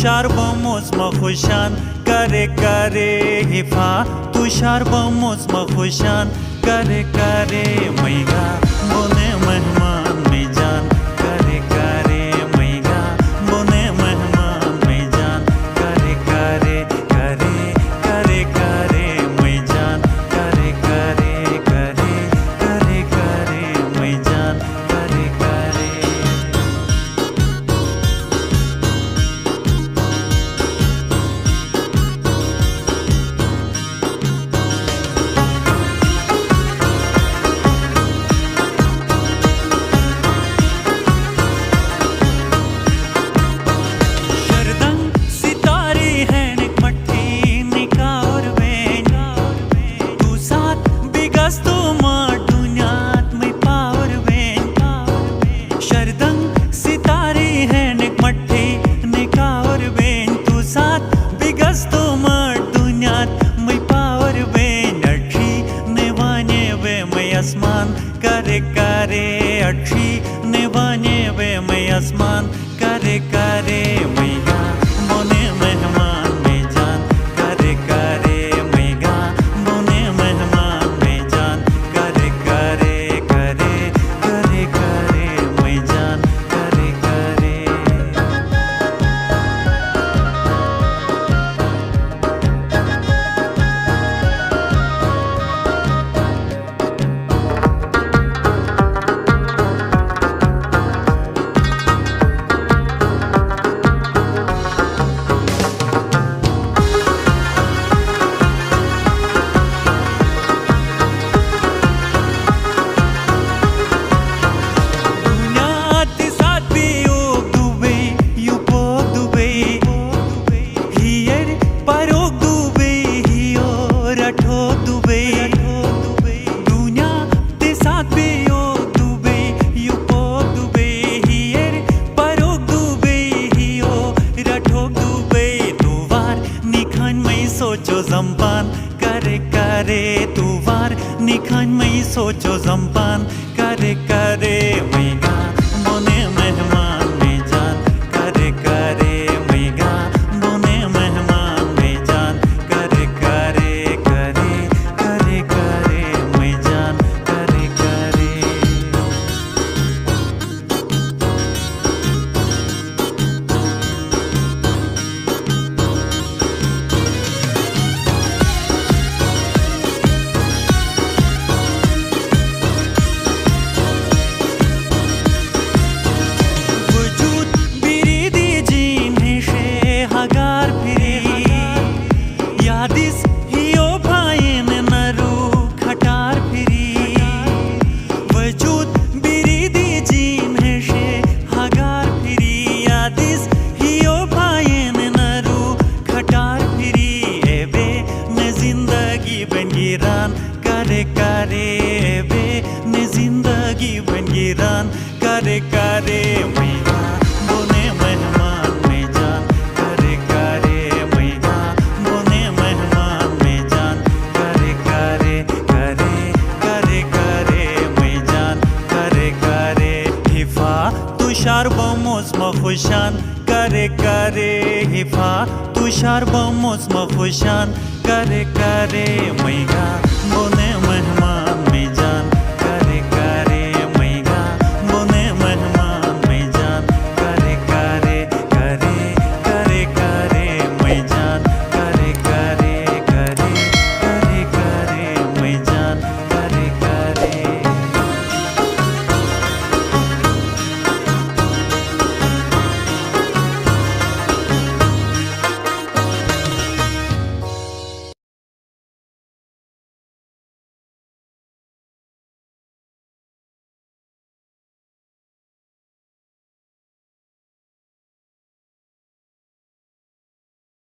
तुषार बमोसम खुशान करे करे हिफा तुषार बमोसम खुशान करे करे मैगा बोने मेहमान में जान करे करे मैगा बोने मेहमान में जान करे करे करे करे करे मैं जान करे करे करे करे करे मैं जान करे करे आसमान करे करे अच्छी निभाने वे मैं आसमान करे करे मैगा बोने मेहमान में जान करे करे मैगा बोने मेहमान में जान करे करे करे करे करे मैं जान करे करे सोचो जंपान करे करे तू वार निखान में सोचो जंपान करे करे मैगा बोने मेहमान में जान करे करे मैगा बोने मेहमान में जान करे करे करे करे करे मैं जान करे करे करे करे बे ने जिंदगी बन गिरान करे करे मैगा बोने मेहमान में जान करे करे मैगा बोने मेहमान में जान करे करे करे करे करे मैं जान करे करे हिफा तुषार बमोसम खुशान करे करे हिफा तुषार बमोसम खुशान करे करे मैगा